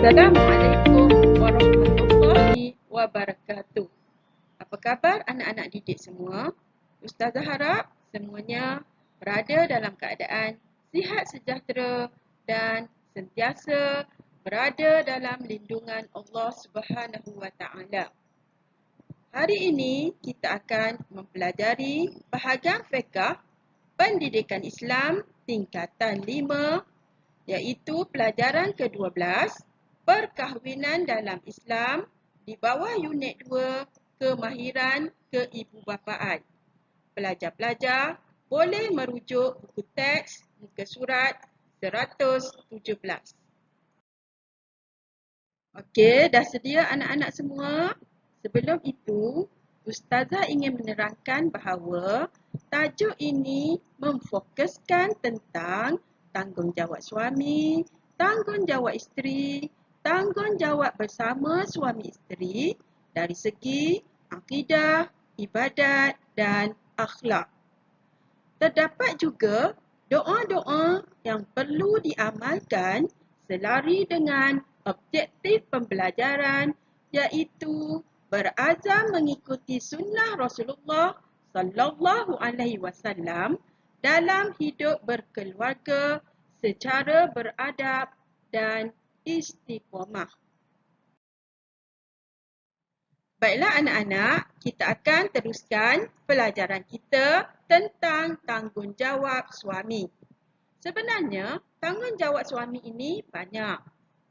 Assalamualaikum warahmatullahi wabarakatuh. Apa khabar anak-anak didik semua? Ustazah harap semuanya berada dalam keadaan sihat sejahtera dan sentiasa berada dalam lindungan Allah Subhanahu wa taala. Hari ini kita akan mempelajari bahagian fiqh pendidikan Islam tingkatan 5 iaitu pelajaran ke-12 perkahwinan dalam Islam di bawah unit 2 kemahiran keibubapaan. Pelajar-pelajar boleh merujuk buku teks muka surat 117. Okey, dah sedia anak-anak semua? Sebelum itu, Ustazah ingin menerangkan bahawa tajuk ini memfokuskan tentang tanggungjawab suami, tanggungjawab isteri, tanggungjawab bersama suami isteri dari segi akidah, ibadat dan akhlak. Terdapat juga doa-doa yang perlu diamalkan selari dengan objektif pembelajaran iaitu berazam mengikuti sunnah Rasulullah sallallahu alaihi wasallam dalam hidup berkeluarga secara beradab dan istiqamah. Baiklah anak-anak, kita akan teruskan pelajaran kita tentang tanggungjawab suami. Sebenarnya, tanggungjawab suami ini banyak.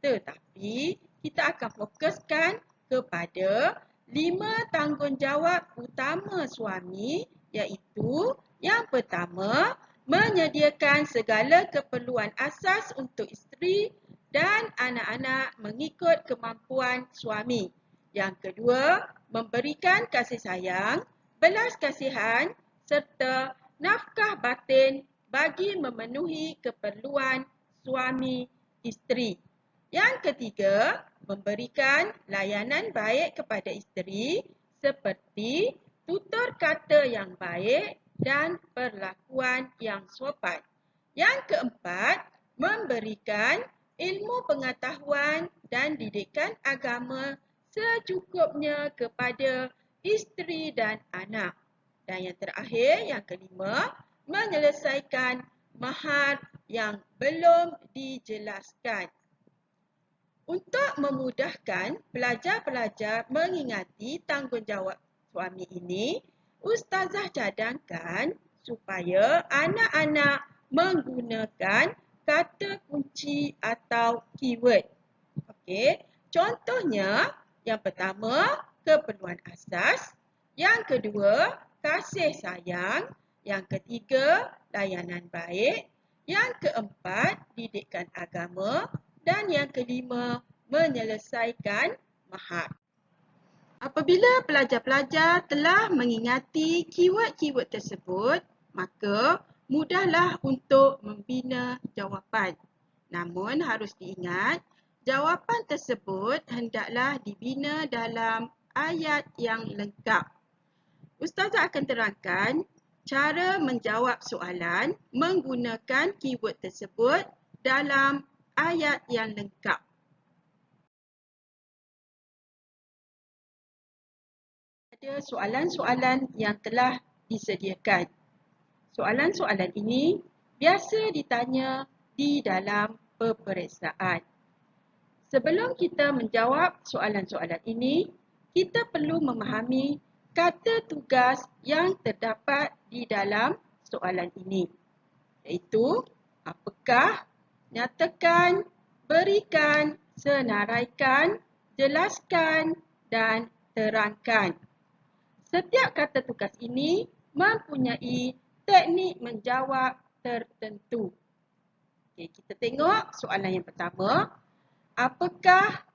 Tetapi, kita akan fokuskan kepada 5 tanggungjawab utama suami iaitu yang pertama, menyediakan segala keperluan asas untuk isteri dan anak-anak mengikut kemampuan suami. Yang kedua, memberikan kasih sayang, belas kasihan serta nafkah batin bagi memenuhi keperluan suami isteri. Yang ketiga, memberikan layanan baik kepada isteri seperti tutur kata yang baik dan perlakuan yang sopan. Yang keempat, memberikan ilmu pengetahuan dan didikan agama secukupnya kepada isteri dan anak. Dan yang terakhir, yang kelima, menyelesaikan mahar yang belum dijelaskan. Untuk memudahkan pelajar-pelajar mengingati tanggungjawab suami ini, Ustazah cadangkan supaya anak-anak menggunakan kata kunci atau keyword. Okey, contohnya yang pertama keperluan asas, yang kedua kasih sayang, yang ketiga layanan baik, yang keempat didikan agama dan yang kelima menyelesaikan mahar. Apabila pelajar-pelajar telah mengingati keyword-keyword tersebut, maka mudahlah untuk membina jawapan. Namun harus diingat, jawapan tersebut hendaklah dibina dalam ayat yang lengkap. Ustazah akan terangkan cara menjawab soalan menggunakan keyword tersebut dalam ayat yang lengkap. Ada soalan-soalan yang telah disediakan. Soalan-soalan ini biasa ditanya di dalam peperiksaan. Sebelum kita menjawab soalan-soalan ini, kita perlu memahami kata tugas yang terdapat di dalam soalan ini, iaitu apakah, nyatakan, berikan, senaraikan, jelaskan dan terangkan. Setiap kata tugas ini mempunyai teknik menjawab tertentu. Okey, kita tengok soalan yang pertama. Apakah,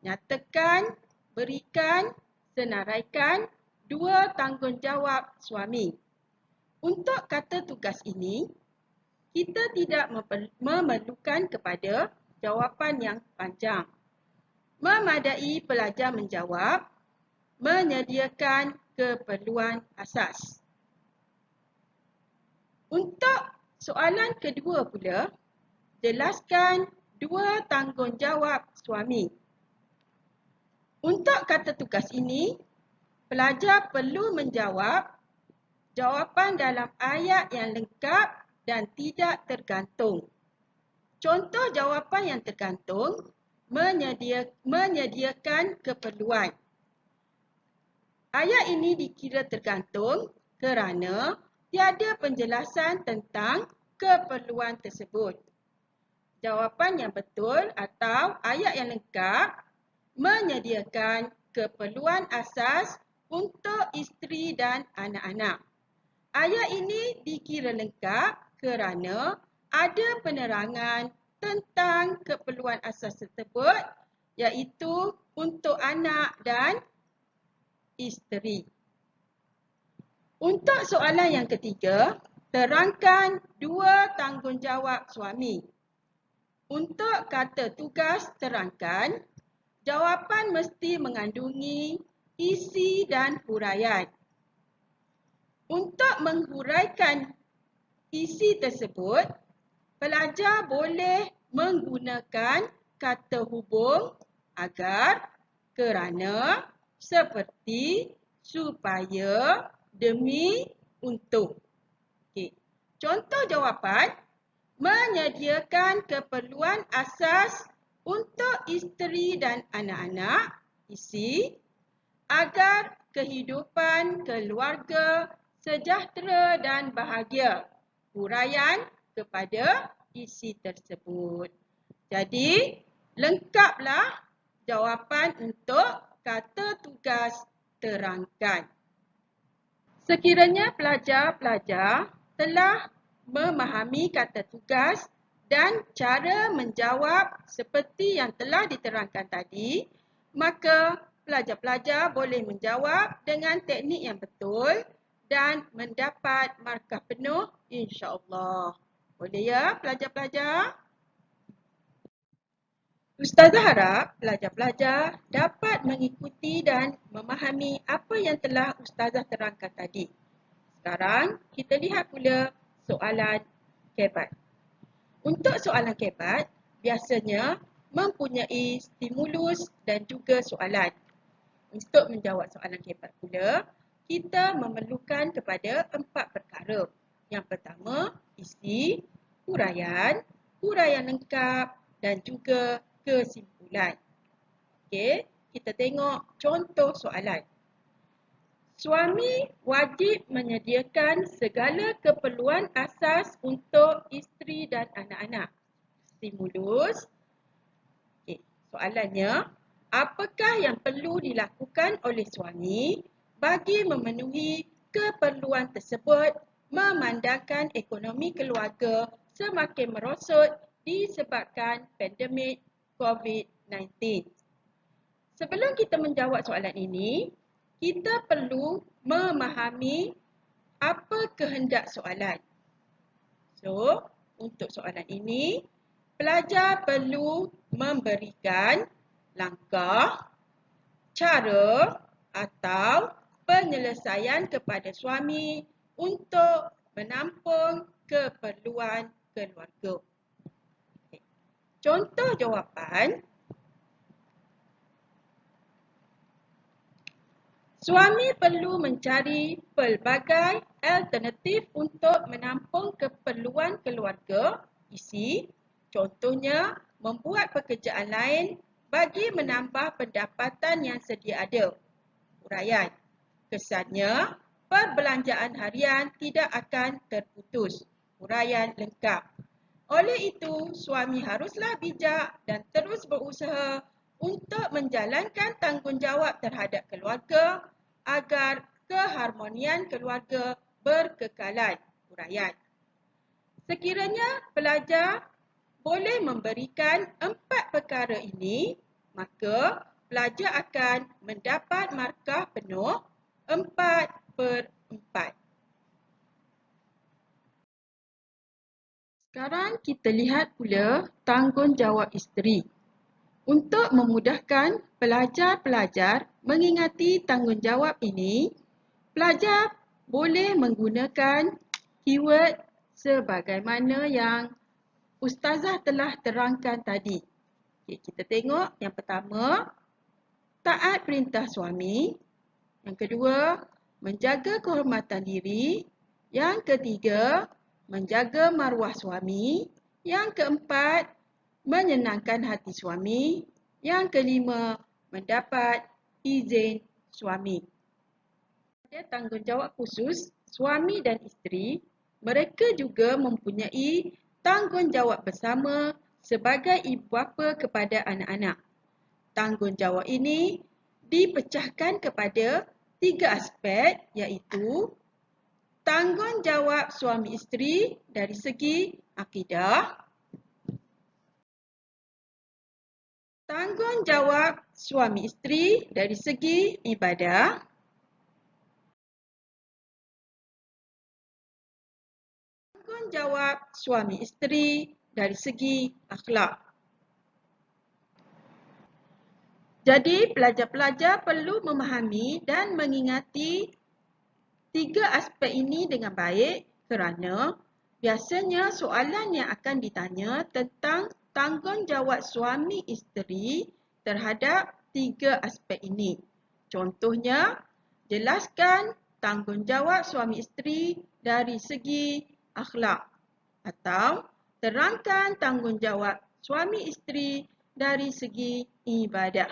nyatakan, berikan, senaraikan dua tanggungjawab suami. Untuk kata tugas ini, kita tidak memerlukan kepada jawapan yang panjang. Memadai pelajar menjawab, menyediakan keperluan asas. Untuk soalan kedua pula, jelaskan dua tanggungjawab suami. Untuk kata tugas ini, pelajar perlu menjawab jawapan dalam ayat yang lengkap dan tidak tergantung. Contoh jawapan yang tergantung menyediakan keperluan. Ayat ini dikira tergantung kerana tiada penjelasan tentang keperluan tersebut. Jawapan yang betul atau ayat yang lengkap menyediakan keperluan asas untuk isteri dan anak-anak. Ayat ini dikira lengkap kerana ada penerangan tentang keperluan asas tersebut, iaitu untuk anak dan isteri. Untuk soalan yang ketiga, terangkan dua tanggungjawab suami. Untuk kata tugas terangkan, jawapan mesti mengandungi isi dan huraian. Untuk menghuraikan isi tersebut, pelajar boleh menggunakan kata hubung agar, kerana, seperti, supaya, demi, untuk. Okey. Contoh jawapan, menyediakan keperluan asas untuk isteri dan anak-anak, isi, agar kehidupan keluarga sejahtera dan bahagia. Huraian kepada isi tersebut. Jadi, lengkaplah jawapan untuk kata tugas terangkan. Sekiranya pelajar-pelajar telah memahami kata tugas dan cara menjawab seperti yang telah diterangkan tadi, maka pelajar-pelajar boleh menjawab dengan teknik yang betul dan mendapat markah penuh insya-Allah. Boleh ya pelajar-pelajar? Ustazah harap pelajar-pelajar dapat mengikuti dan memahami apa yang telah Ustazah terangkan tadi. Sekarang kita lihat pula soalan kebat. Untuk soalan kebat, biasanya mempunyai stimulus dan juga soalan. Untuk menjawab soalan kebat pula, kita memerlukan kepada 4 perkara. Yang pertama, isi, huraian, huraian lengkap dan juga kesimpulan. Okey, kita tengok contoh soalan. Suami wajib menyediakan segala keperluan asas untuk isteri dan anak-anak. Stimulus. Okey, soalannya, apakah yang perlu dilakukan oleh suami bagi memenuhi keperluan tersebut memandangkan ekonomi keluarga semakin merosot disebabkan pandemik COVID-19. Sebelum kita menjawab soalan ini, kita perlu memahami apa kehendak soalan. So, untuk soalan ini, pelajar perlu memberikan langkah, cara atau penyelesaian kepada suami untuk menampung keperluan keluarga. Contoh jawapan, suami perlu mencari pelbagai alternatif untuk menampung keperluan keluarga, isi, contohnya membuat pekerjaan lain bagi menambah pendapatan yang sedia ada. Huraian, kesannya perbelanjaan harian tidak akan terputus. Huraian lengkap. Oleh itu, suami haruslah bijak dan terus berusaha untuk menjalankan tanggungjawab terhadap keluarga agar keharmonian keluarga berkekalan huraian. Sekiranya pelajar boleh memberikan 4 perkara ini, maka pelajar akan mendapat markah penuh 4/4. Sekarang kita lihat pula tanggungjawab isteri. Untuk memudahkan pelajar-pelajar mengingati tanggungjawab ini, pelajar boleh menggunakan keyword sebagaimana yang Ustazah telah terangkan tadi. Okay, kita tengok yang pertama, taat perintah suami. Yang kedua, menjaga kehormatan diri. Yang ketiga, menjaga maruah suami. Yang keempat, menyenangkan hati suami. Yang kelima, mendapat izin suami. Pada tanggungjawab khusus, suami dan isteri, mereka juga mempunyai tanggungjawab bersama sebagai ibu bapa kepada anak-anak. Tanggungjawab ini dipecahkan kepada 3 aspek, iaitu tanggungjawab suami isteri dari segi akidah, tanggungjawab suami isteri dari segi ibadah, tanggungjawab suami isteri dari segi akhlak. Jadi, pelajar-pelajar perlu memahami dan mengingati 3 aspek ini dengan baik kerana biasanya soalan yang akan ditanya tentang tanggungjawab suami isteri terhadap 3 aspek ini. Contohnya, jelaskan tanggungjawab suami isteri dari segi akhlak atau terangkan tanggungjawab suami isteri dari segi ibadah.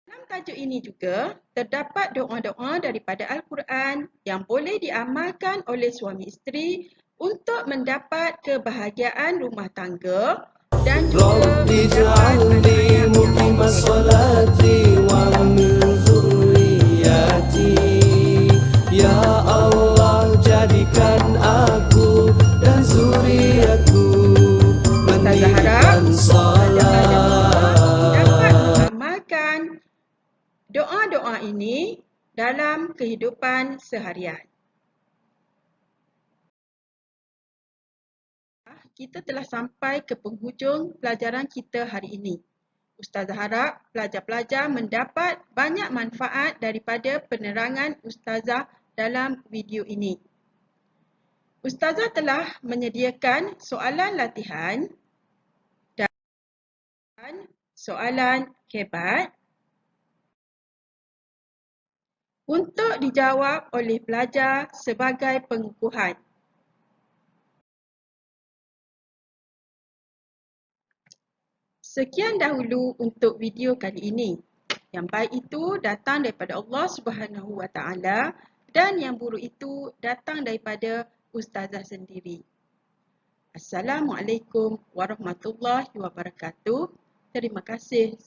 Dalam tajuk ini juga terdapat doa-doa daripada Al-Quran yang boleh diamalkan oleh suami isteri untuk mendapat kebahagiaan rumah tangga dan juga mendapat Ya Allah, jadikan aku dan zuriatku mendirikan salat. Dapat mengamalkan doa-doa ini dalam kehidupan seharian. Kita telah sampai ke penghujung pelajaran kita hari ini. Ustazah harap pelajar-pelajar mendapat banyak manfaat daripada penerangan Ustazah dalam video ini. Ustazah telah menyediakan soalan latihan dan soalan hebat untuk dijawab oleh pelajar sebagai pengukuhan. Sekian dahulu untuk video kali ini. Yang baik itu datang daripada Allah Subhanahu Wa Taala dan yang buruk itu datang daripada Ustazah sendiri. Assalamualaikum warahmatullahi wabarakatuh. Terima kasih.